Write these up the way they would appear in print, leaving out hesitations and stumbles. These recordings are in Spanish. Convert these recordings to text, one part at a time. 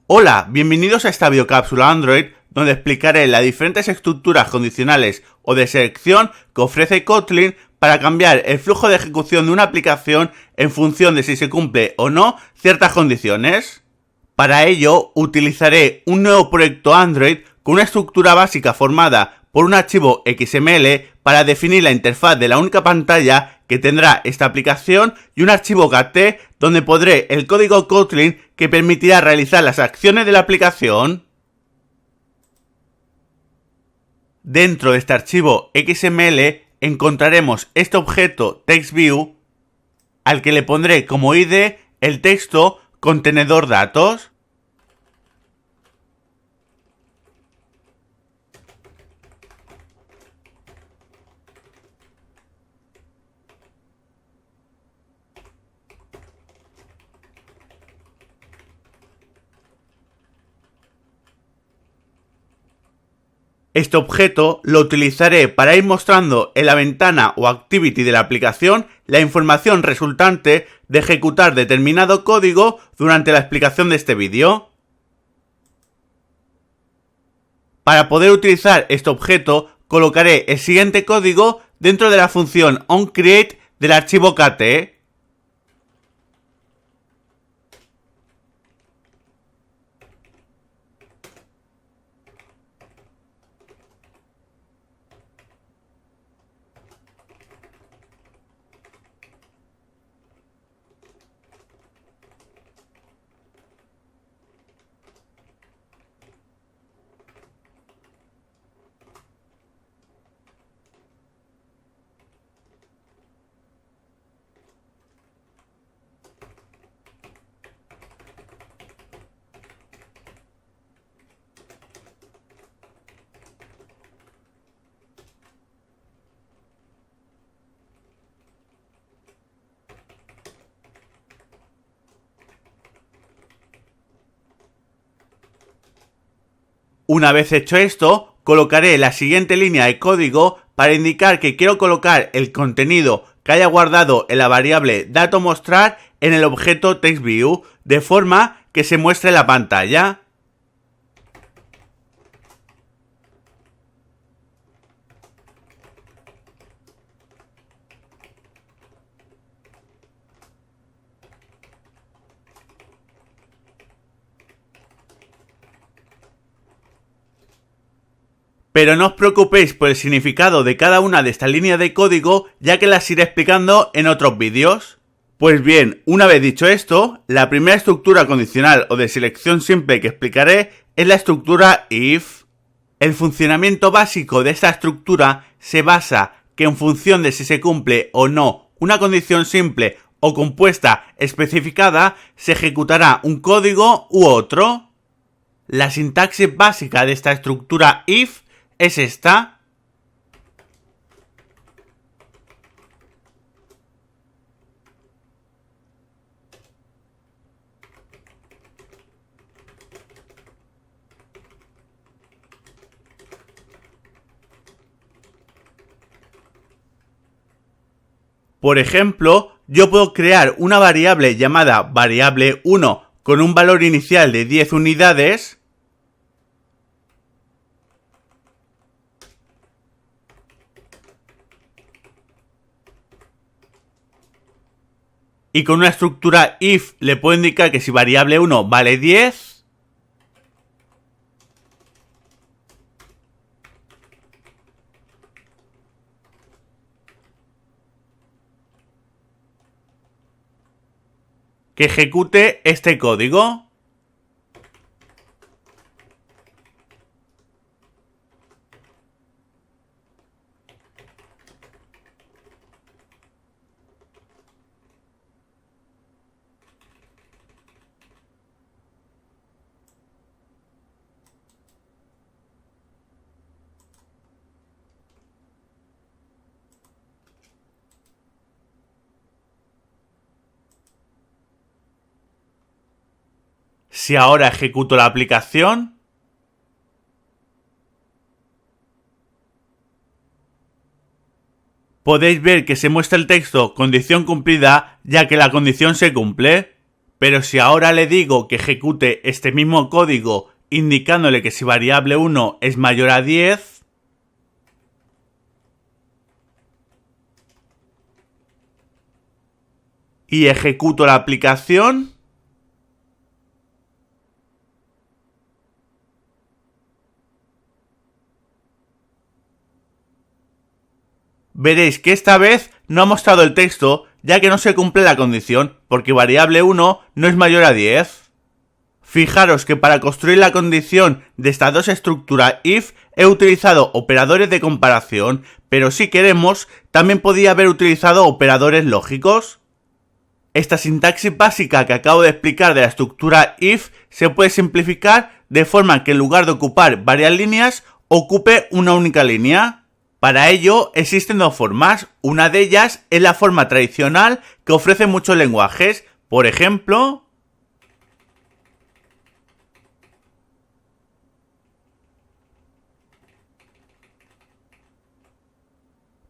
Hola, bienvenidos a esta videocápsula Android, donde explicaré las diferentes estructuras condicionales o de selección que ofrece Kotlin para cambiar el flujo de ejecución de una aplicación en función de si se cumple o no ciertas condiciones. Para ello, utilizaré un nuevo proyecto Android con una estructura básica formada por un archivo XML para definir la interfaz de la única pantalla que tendrá esta aplicación y un archivo KT donde pondré el código Kotlin que permitirá realizar las acciones de la aplicación. Dentro de este archivo XML encontraremos este objeto TextView al que le pondré como ID el texto contenedor datos. Este objeto lo utilizaré para ir mostrando en la ventana o activity de la aplicación la información resultante de ejecutar determinado código durante la explicación de este vídeo. Para poder utilizar este objeto, colocaré el siguiente código dentro de la función onCreate del archivo KT. Una vez hecho esto, colocaré la siguiente línea de código para indicar que quiero colocar el contenido que haya guardado en la variable DatoMostrar en el objeto TextView, de forma que se muestre en la pantalla. Pero no os preocupéis por el significado de cada una de estas líneas de código, ya que las iré explicando en otros vídeos. Pues bien, una vez dicho esto, la primera estructura condicional o de selección simple que explicaré es la estructura if. El funcionamiento básico de esta estructura se basa que en función de si se cumple o no una condición simple o compuesta especificada, se ejecutará un código u otro. La sintaxis básica de esta estructura if es esta. Por ejemplo, yo puedo crear una variable llamada variable1 con un valor inicial de 10 unidades y con una estructura if le puedo indicar que si variable1 vale 10, que ejecute este código. Si ahora ejecuto la aplicación, podéis ver que se muestra el texto condición cumplida, ya que la condición se cumple. Pero si ahora le digo que ejecute este mismo código indicándole que si variable 1 es mayor a 10, y ejecuto la aplicación, veréis que esta vez no ha mostrado el texto, ya que no se cumple la condición, porque variable 1 no es mayor a 10. Fijaros que para construir la condición de estas dos estructuras if he utilizado operadores de comparación, pero si queremos, también podía haber utilizado operadores lógicos. Esta sintaxis básica que acabo de explicar de la estructura if se puede simplificar de forma que en lugar de ocupar varias líneas, ocupe una única línea. Para ello existen dos formas, una de ellas es la forma tradicional que ofrecen muchos lenguajes, por ejemplo,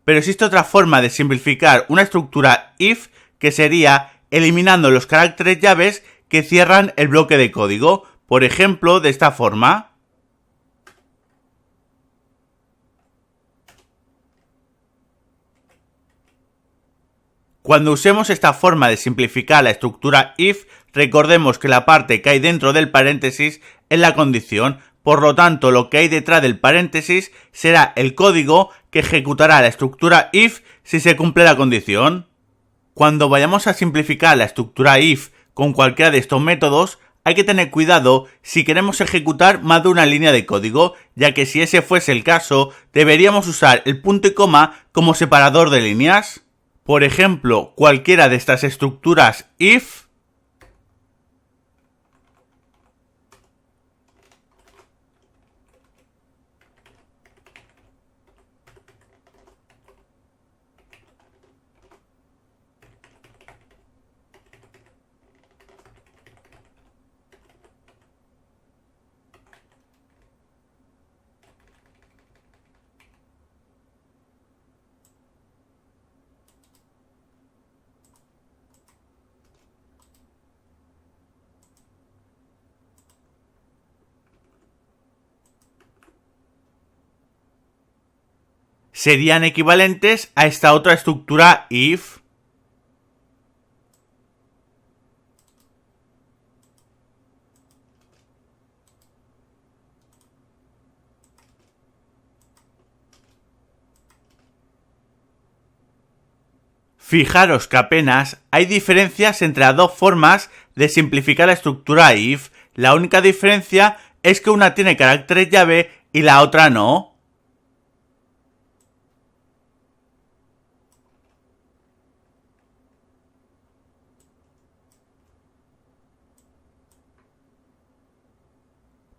pero existe otra forma de simplificar una estructura if que sería eliminando los caracteres llaves que cierran el bloque de código, por ejemplo, de esta forma. Cuando usemos esta forma de simplificar la estructura if, recordemos que la parte que hay dentro del paréntesis es la condición, por lo tanto lo que hay detrás del paréntesis será el código que ejecutará la estructura if si se cumple la condición. Cuando vayamos a simplificar la estructura if con cualquiera de estos métodos, hay que tener cuidado si queremos ejecutar más de una línea de código, ya que si ese fuese el caso, deberíamos usar el punto y coma como separador de líneas. Por ejemplo, cualquiera de estas estructuras if serían equivalentes a esta otra estructura if. Fijaros que apenas hay diferencias entre las dos formas de simplificar la estructura if. La única diferencia es que una tiene caracteres llave y la otra no.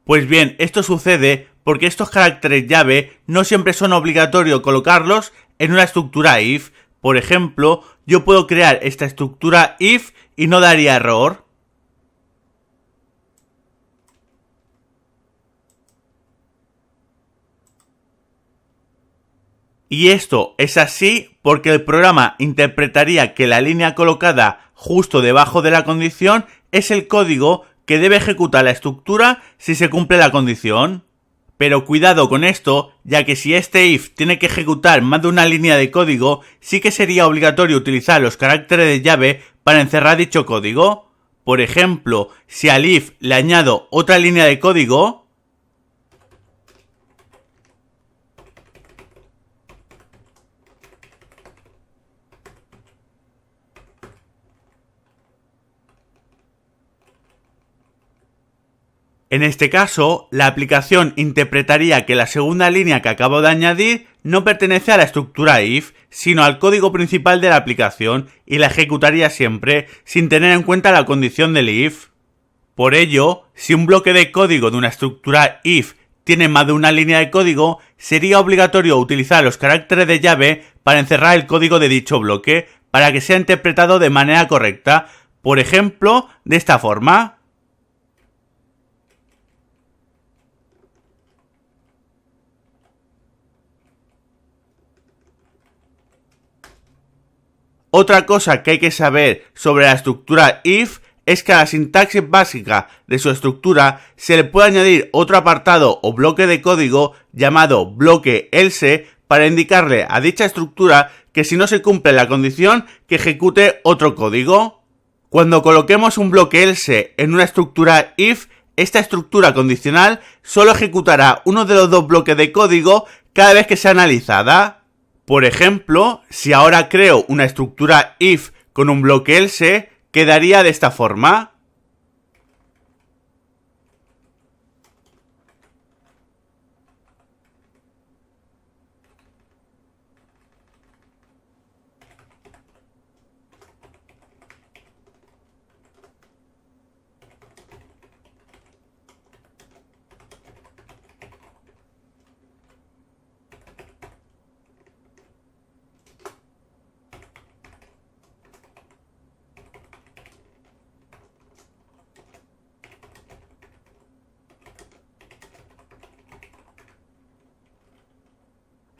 Pues bien, esto sucede porque estos caracteres llave no siempre son obligatorio colocarlos en una estructura if. Por ejemplo, yo puedo crear esta estructura if y no daría error. Y esto es así porque el programa interpretaría que la línea colocada justo debajo de la condición es el código que debe ejecutar la estructura si se cumple la condición. Pero cuidado con esto, ya que si este if tiene que ejecutar más de una línea de código, sí que sería obligatorio utilizar los caracteres de llave para encerrar dicho código. Por ejemplo, si al if le añado otra línea de código, en este caso, la aplicación interpretaría que la segunda línea que acabo de añadir no pertenece a la estructura if, sino al código principal de la aplicación y la ejecutaría siempre, sin tener en cuenta la condición del if. Por ello, si un bloque de código de una estructura if tiene más de una línea de código, sería obligatorio utilizar los caracteres de llave para encerrar el código de dicho bloque, para que sea interpretado de manera correcta, por ejemplo, de esta forma. Otra cosa que hay que saber sobre la estructura if es que a la sintaxis básica de su estructura se le puede añadir otro apartado o bloque de código llamado bloque else para indicarle a dicha estructura que si no se cumple la condición que ejecute otro código. Cuando coloquemos un bloque else en una estructura if, esta estructura condicional solo ejecutará uno de los dos bloques de código cada vez que sea analizada. Por ejemplo, si ahora creo una estructura if con un bloque else, quedaría de esta forma.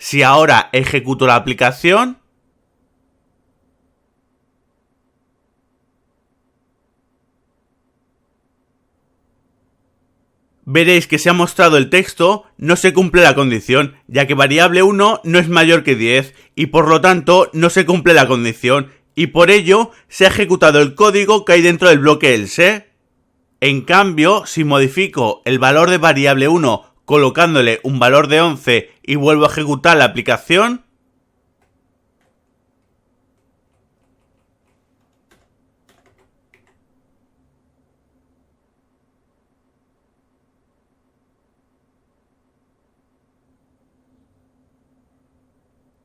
Si ahora ejecuto la aplicación, veréis que se ha mostrado el texto, no se cumple la condición, ya que variable 1 no es mayor que 10 y por lo tanto no se cumple la condición y por ello se ha ejecutado el código que hay dentro del bloque else. En cambio, si modifico el valor de variable 1 colocándole un valor de 11 y vuelvo a ejecutar la aplicación,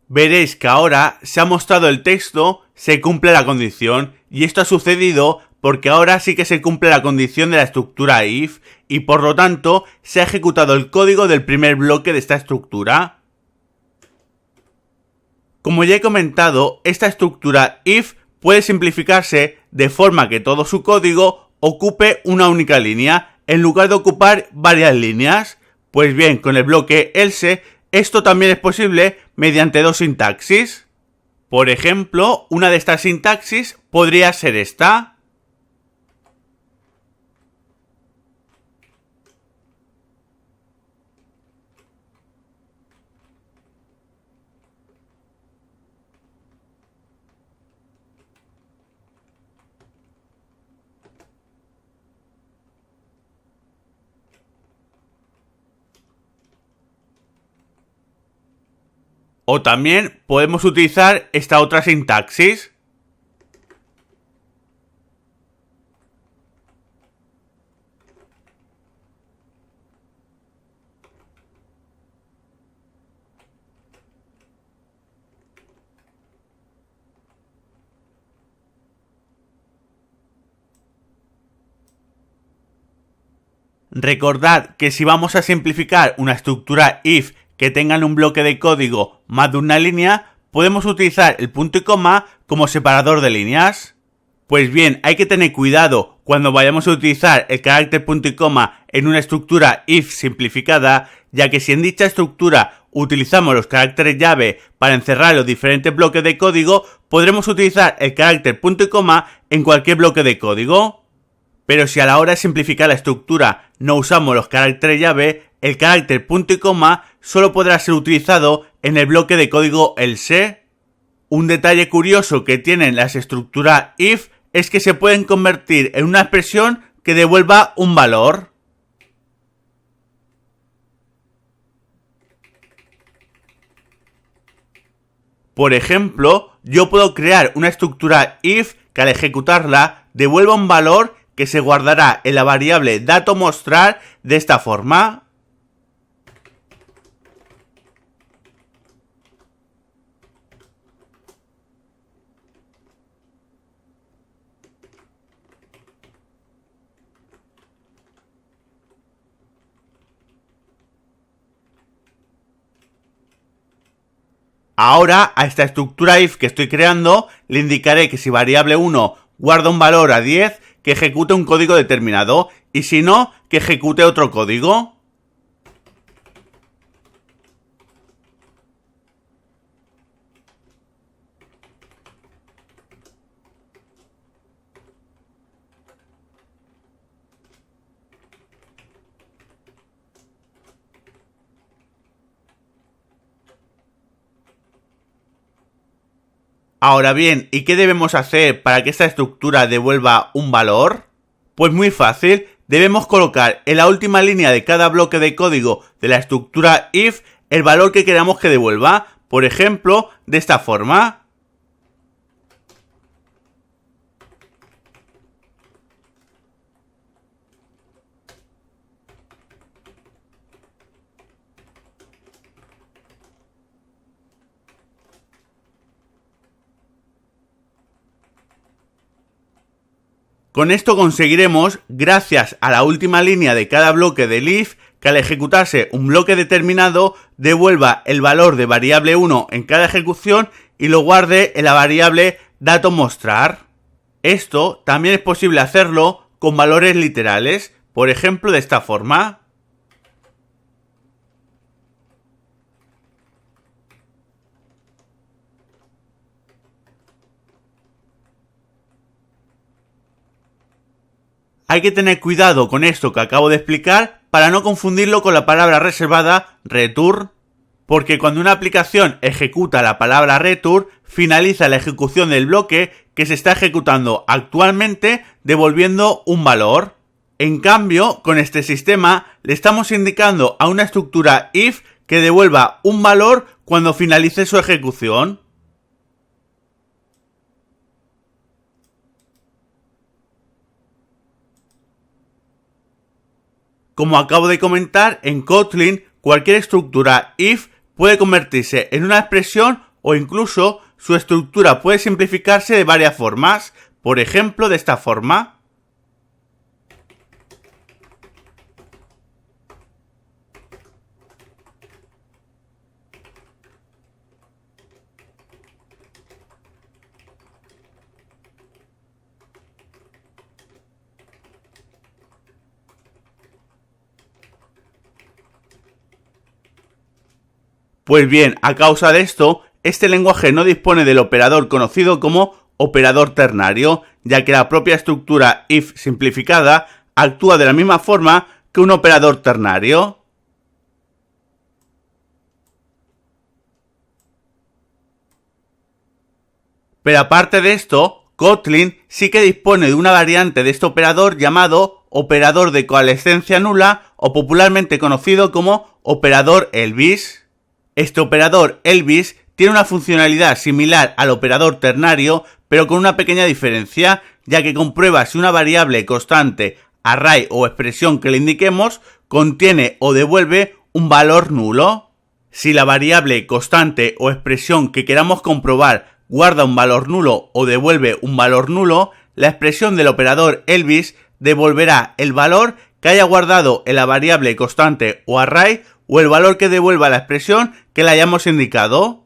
veréis que ahora se ha mostrado el texto, se cumple la condición, y esto ha sucedido porque ahora sí que se cumple la condición de la estructura if, y por lo tanto se ha ejecutado el código del primer bloque de esta estructura. Como ya he comentado, esta estructura if puede simplificarse de forma que todo su código ocupe una única línea, en lugar de ocupar varias líneas. Pues bien, con el bloque else, esto también es posible mediante dos sintaxis. Por ejemplo, una de estas sintaxis podría ser esta. O también podemos utilizar esta otra sintaxis. Recordad que si vamos a simplificar una estructura if que tengan un bloque de código más de una línea, podemos utilizar el punto y coma como separador de líneas. Pues bien, hay que tener cuidado cuando vayamos a utilizar el carácter punto y coma en una estructura if simplificada, ya que si en dicha estructura utilizamos los caracteres llave para encerrar los diferentes bloques de código, podremos utilizar el carácter punto y coma en cualquier bloque de código. Pero si a la hora de simplificar la estructura no usamos los caracteres llave, el carácter punto y coma solo podrá ser utilizado en el bloque de código else. Un detalle curioso que tienen las estructuras if es que se pueden convertir en una expresión que devuelva un valor. Por ejemplo, yo puedo crear una estructura if que al ejecutarla devuelva un valor que se guardará en la variable dato mostrar de esta forma. Ahora a esta estructura if que estoy creando le indicaré que si variable 1 guarda un valor a 10, que ejecute un código determinado, y si no, que ejecute otro código. Ahora bien, ¿y qué debemos hacer para que esta estructura devuelva un valor? Pues muy fácil, debemos colocar en la última línea de cada bloque de código de la estructura if el valor que queramos que devuelva, por ejemplo, de esta forma. Con esto conseguiremos, gracias a la última línea de cada bloque del if, que al ejecutarse un bloque determinado devuelva el valor de variable 1 en cada ejecución y lo guarde en la variable dato mostrar. Esto también es posible hacerlo con valores literales, por ejemplo de esta forma. Hay que tener cuidado con esto que acabo de explicar para no confundirlo con la palabra reservada return, porque cuando una aplicación ejecuta la palabra return, finaliza la ejecución del bloque que se está ejecutando actualmente devolviendo un valor. En cambio, con este sistema le estamos indicando a una estructura if que devuelva un valor cuando finalice su ejecución. Como acabo de comentar, en Kotlin cualquier estructura if puede convertirse en una expresión o incluso su estructura puede simplificarse de varias formas, por ejemplo de esta forma. Pues bien, a causa de esto, este lenguaje no dispone del operador conocido como operador ternario, ya que la propia estructura if simplificada actúa de la misma forma que un operador ternario. Pero aparte de esto, Kotlin sí que dispone de una variante de este operador llamado operador de coalescencia nula o popularmente conocido como operador Elvis. Este operador Elvis tiene una funcionalidad similar al operador ternario, pero con una pequeña diferencia, ya que comprueba si una variable constante, array o expresión que le indiquemos contiene o devuelve un valor nulo. Si la variable constante o expresión que queramos comprobar guarda un valor nulo o devuelve un valor nulo, la expresión del operador Elvis devolverá el valor que haya guardado en la variable constante o array o el valor que devuelva la expresión que le hayamos indicado.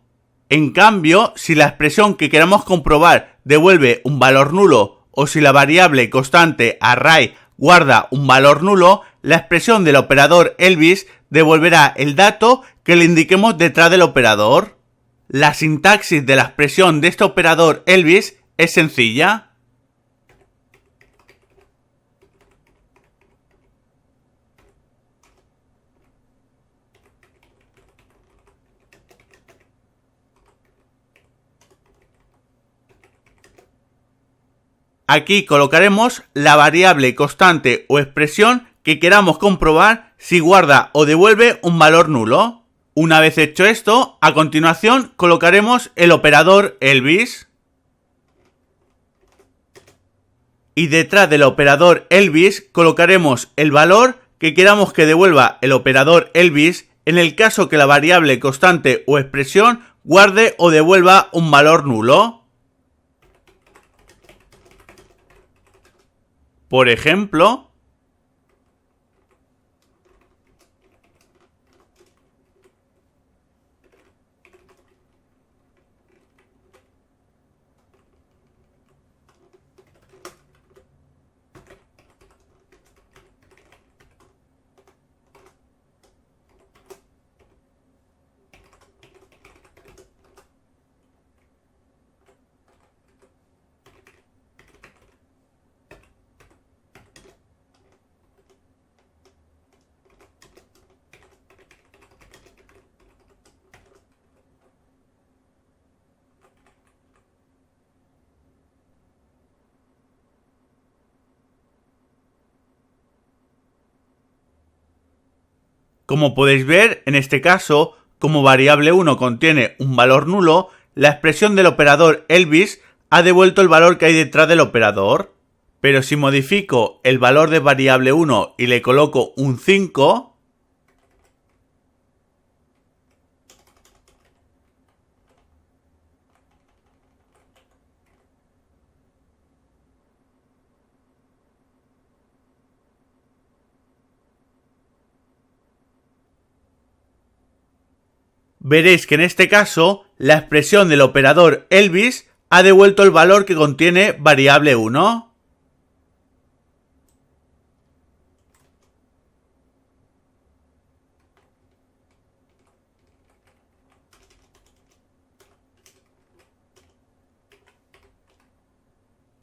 En cambio, si la expresión que queramos comprobar devuelve un valor nulo o si la variable constante array guarda un valor nulo, la expresión del operador Elvis devolverá el dato que le indiquemos detrás del operador. La sintaxis de la expresión de este operador Elvis es sencilla. Aquí colocaremos la variable constante o expresión que queramos comprobar si guarda o devuelve un valor nulo. Una vez hecho esto, a continuación colocaremos el operador Elvis. Y detrás del operador Elvis colocaremos el valor que queramos que devuelva el operador Elvis en el caso que la variable constante o expresión guarde o devuelva un valor nulo. Por ejemplo, Como podéis ver, en este caso, como variable 1 contiene un valor nulo, la expresión del operador Elvis ha devuelto el valor que hay detrás del operador. Pero si modifico el valor de variable 1 y le coloco un 5, veréis que en este caso la expresión del operador Elvis ha devuelto el valor que contiene variable 1.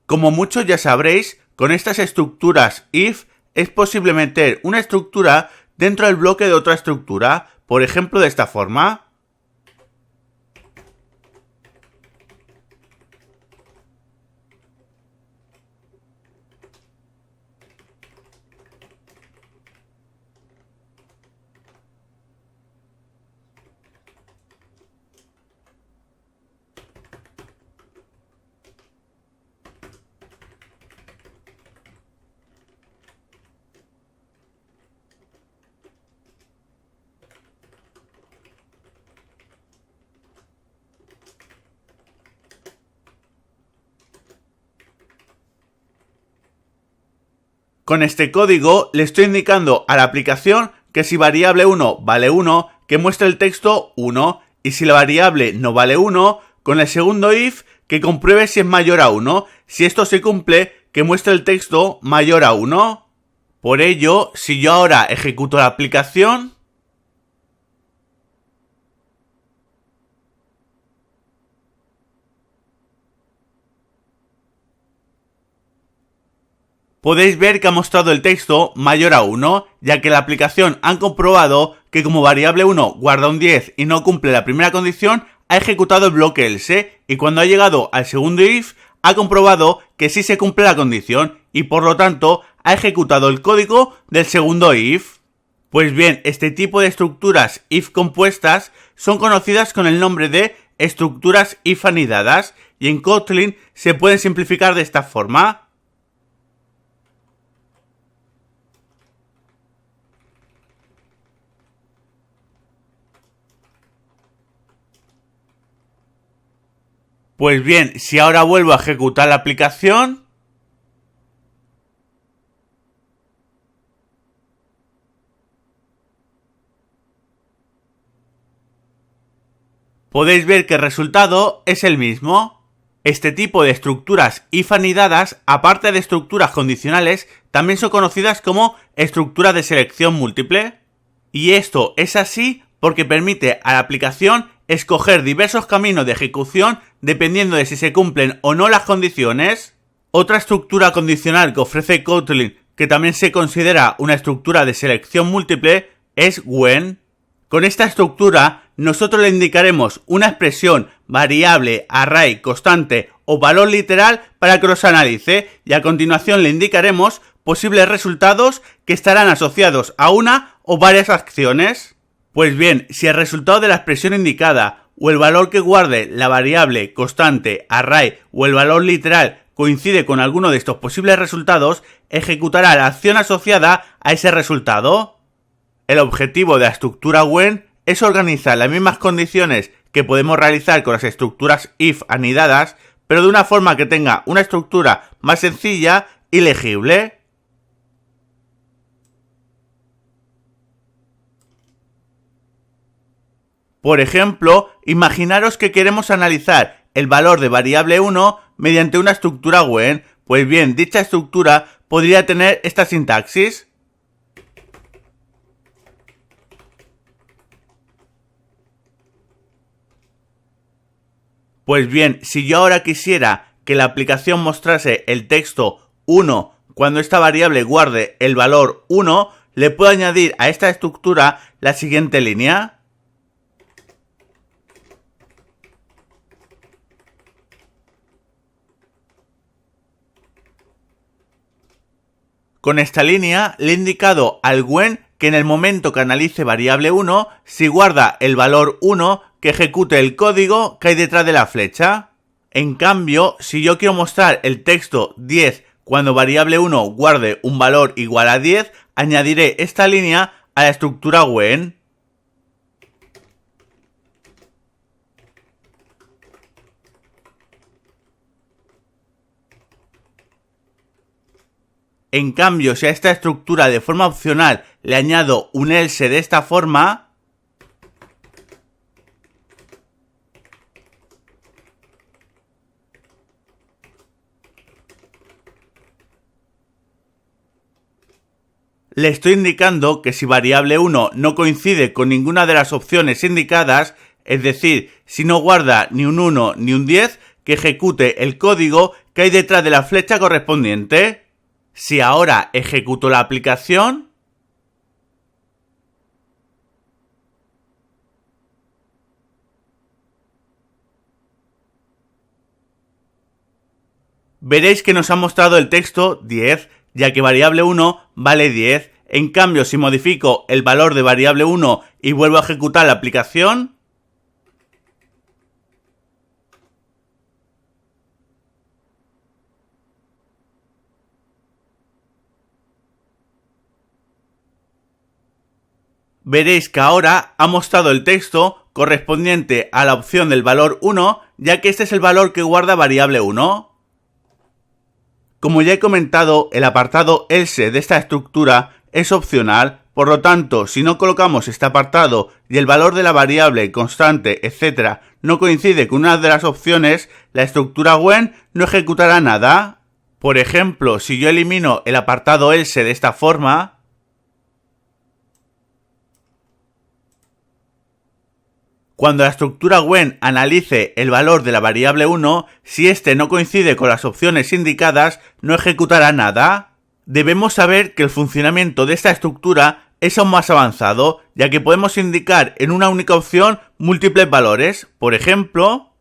Como muchos ya sabréis, con estas estructuras if es posible meter una estructura dentro del bloque de otra estructura, por ejemplo de esta forma. Con este código le estoy indicando a la aplicación que si variable 1 vale 1, que muestre el texto 1, y si la variable no vale 1, con el segundo if, que compruebe si es mayor a 1. Si esto se cumple, que muestre el texto mayor a 1. Por ello, si yo ahora ejecuto la aplicación, podéis ver que ha mostrado el texto mayor a 1, ya que la aplicación ha comprobado que como variable 1 guarda un 10 y no cumple la primera condición, ha ejecutado el bloque else, y cuando ha llegado al segundo if, ha comprobado que sí se cumple la condición, y por lo tanto, ha ejecutado el código del segundo if. Pues bien, este tipo de estructuras if compuestas son conocidas con el nombre de estructuras if anidadas, y en Kotlin se pueden simplificar de esta forma. Pues bien, si ahora vuelvo a ejecutar la aplicación, podéis ver que el resultado es el mismo. Este tipo de estructuras if anidadas, aparte de estructuras condicionales, también son conocidas como estructuras de selección múltiple. Y esto es así porque permite a la aplicación escoger diversos caminos de ejecución dependiendo de si se cumplen o no las condiciones. Otra estructura condicional que ofrece Kotlin, que también se considera una estructura de selección múltiple, es when. Con esta estructura, nosotros le indicaremos una expresión, variable, array, constante o valor literal para que los analice, y a continuación le indicaremos posibles resultados que estarán asociados a una o varias acciones. Pues bien, si el resultado de la expresión indicada o el valor que guarde la variable, constante, array o el valor literal coincide con alguno de estos posibles resultados, ejecutará la acción asociada a ese resultado. El objetivo de la estructura when es organizar las mismas condiciones que podemos realizar con las estructuras if anidadas, pero de una forma que tenga una estructura más sencilla y legible. Por ejemplo, imaginaros que queremos analizar el valor de variable 1 mediante una estructura when. Pues bien, dicha estructura podría tener esta sintaxis. Pues bien, si yo ahora quisiera que la aplicación mostrase el texto 1 cuando esta variable guarde el valor 1, le puedo añadir a esta estructura la siguiente línea. Con esta línea le he indicado al when que en el momento que analice variable 1, si guarda el valor 1, que ejecute el código que hay detrás de la flecha. En cambio, si yo quiero mostrar el texto 10 cuando variable 1 guarde un valor igual a 10, añadiré esta línea a la estructura when. En cambio, si a esta estructura de forma opcional le añado un else de esta forma, le estoy indicando que si variable 1 no coincide con ninguna de las opciones indicadas, es decir, si no guarda ni un 1 ni un 10, que ejecute el código que hay detrás de la flecha correspondiente. Si ahora ejecuto la aplicación, veréis que nos ha mostrado el texto 10, ya que variable 1 vale 10. En cambio, si modifico el valor de variable 1 y vuelvo a ejecutar la aplicación, veréis que ahora ha mostrado el texto correspondiente a la opción del valor 1, ya que este es el valor que guarda variable 1. Como ya he comentado, el apartado else de esta estructura es opcional, por lo tanto, si no colocamos este apartado y el valor de la variable, constante, etc. no coincide con una de las opciones, la estructura when no ejecutará nada. Por ejemplo, si yo elimino el apartado else de esta forma, cuando la estructura when analice el valor de la variable 1, si este no coincide con las opciones indicadas, no ejecutará nada. Debemos saber que el funcionamiento de esta estructura es aún más avanzado, ya que podemos indicar en una única opción múltiples valores. Por ejemplo,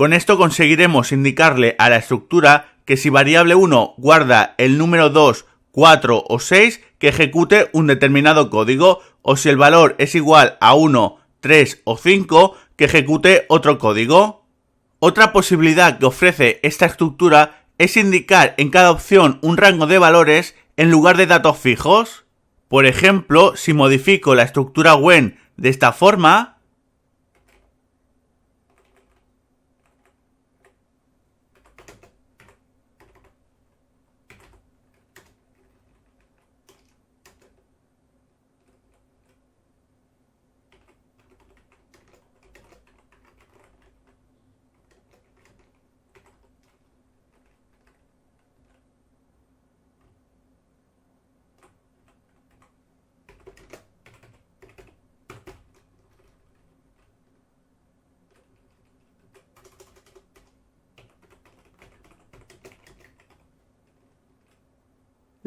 con esto conseguiremos indicarle a la estructura que si variable 1 guarda el número 2, 4 o 6, que ejecute un determinado código, o si el valor es igual a 1, 3 o 5, que ejecute otro código. Otra posibilidad que ofrece esta estructura es indicar en cada opción un rango de valores en lugar de datos fijos. Por ejemplo, si modifico la estructura when de esta forma,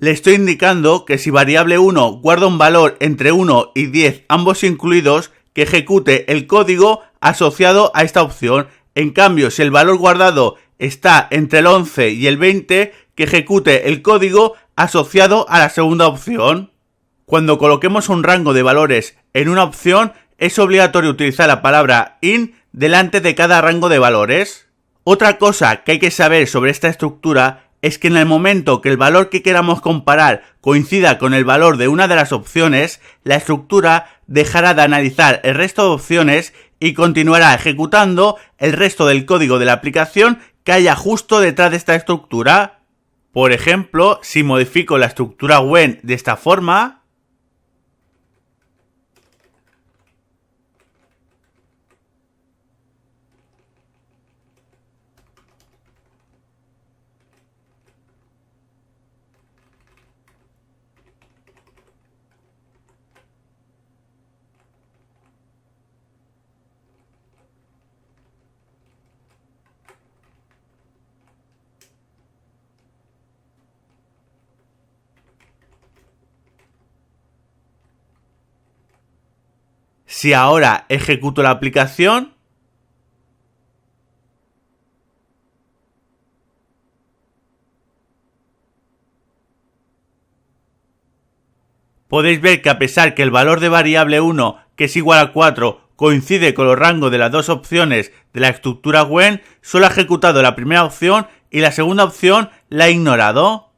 le estoy indicando que si variable 1 guarda un valor entre 1 y 10, ambos incluidos, que ejecute el código asociado a esta opción. En cambio, si el valor guardado está entre el 11 y el 20, que ejecute el código asociado a la segunda opción. Cuando coloquemos un rango de valores en una opción, es obligatorio utilizar la palabra in delante de cada rango de valores. Otra cosa que hay que saber sobre esta estructura es que en el momento que el valor que queramos comparar coincida con el valor de una de las opciones, la estructura dejará de analizar el resto de opciones y continuará ejecutando el resto del código de la aplicación que haya justo detrás de esta estructura. Por ejemplo, si modifico la estructura when de esta forma, Si ahora ejecuto la aplicación, podéis ver que a pesar que el valor de variable 1, que es igual a 4, coincide con los rangos de las dos opciones de la estructura when, solo ha ejecutado la primera opción y la segunda opción la ha ignorado.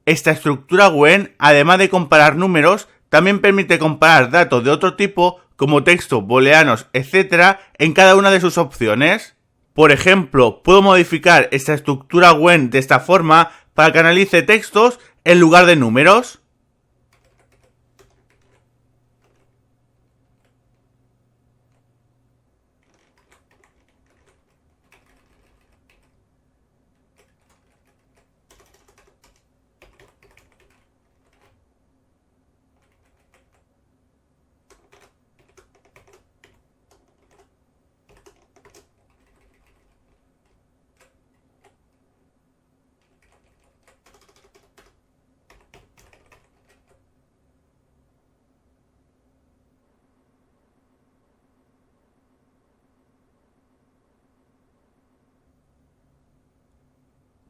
Esta estructura when, además de comparar números, también permite comparar datos de otro tipo, como texto, booleanos, etc., en cada una de sus opciones. Por ejemplo, puedo modificar esta estructura when de esta forma para que analice textos en lugar de números.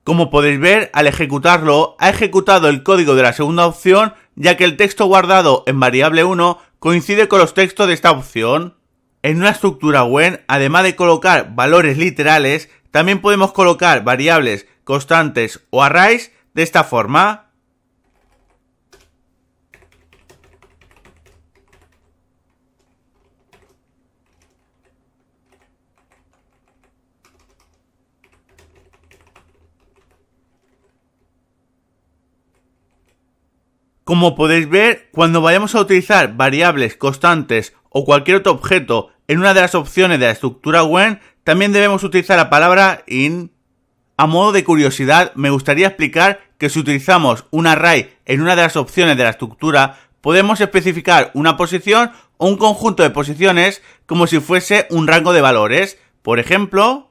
Como podéis ver, al ejecutarlo, ha ejecutado el código de la segunda opción, ya que el texto guardado en variable 1 coincide con los textos de esta opción. En una estructura when, además de colocar valores literales, también podemos colocar variables, constantes o arrays de esta forma. Como podéis ver, cuando vayamos a utilizar variables, constantes o cualquier otro objeto en una de las opciones de la estructura when, también debemos utilizar la palabra in. A modo de curiosidad, me gustaría explicar que si utilizamos un array en una de las opciones de la estructura, podemos especificar una posición o un conjunto de posiciones como si fuese un rango de valores. Por ejemplo,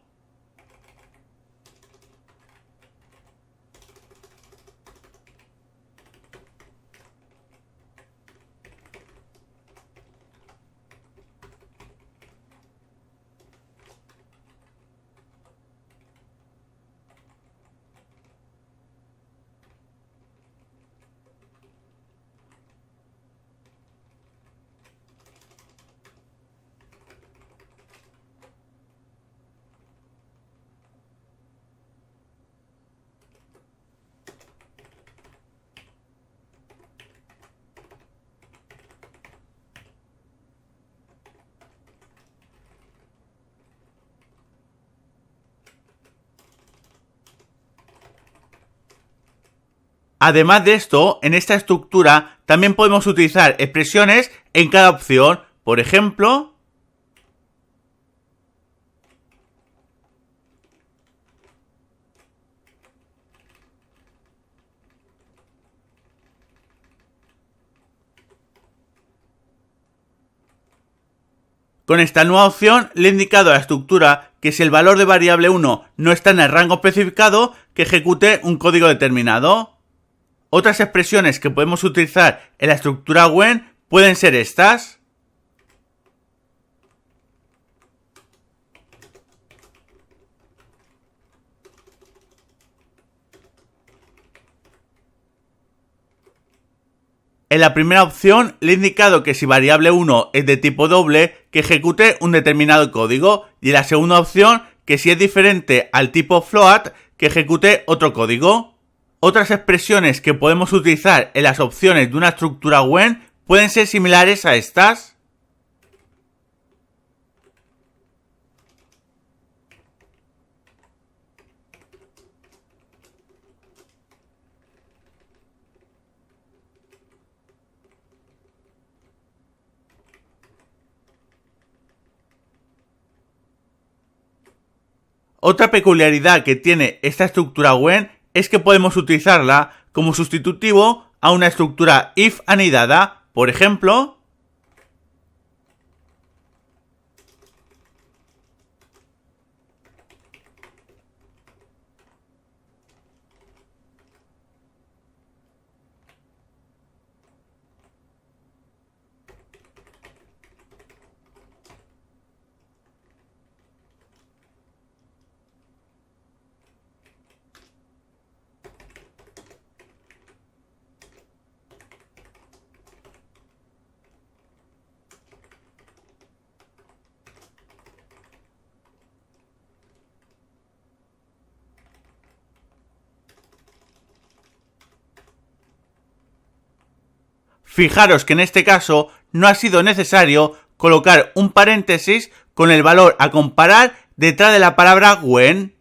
además de esto, en esta estructura también podemos utilizar expresiones en cada opción. Por ejemplo, con esta nueva opción le he indicado a la estructura que si el valor de variable 1 no está en el rango especificado, que ejecute un código determinado. Otras expresiones que podemos utilizar en la estructura when pueden ser estas. En la primera opción le he indicado que si variable 1 es de tipo doble, que ejecute un determinado código, y en la segunda opción que si es diferente al tipo float, que ejecute otro código. Otras expresiones que podemos utilizar en las opciones de una estructura when pueden ser similares a estas. Otra peculiaridad que tiene esta estructura when es que podemos utilizarla como sustitutivo a una estructura if anidada. Por ejemplo, Fijaros que en este caso no ha sido necesario colocar un paréntesis con el valor a comparar detrás de la palabra when.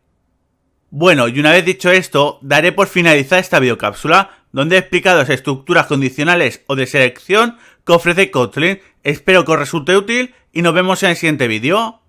Bueno, y una vez dicho esto, daré por finalizada esta videocápsula, donde he explicado las estructuras condicionales o de selección que ofrece Kotlin. Espero que os resulte útil y nos vemos en el siguiente vídeo.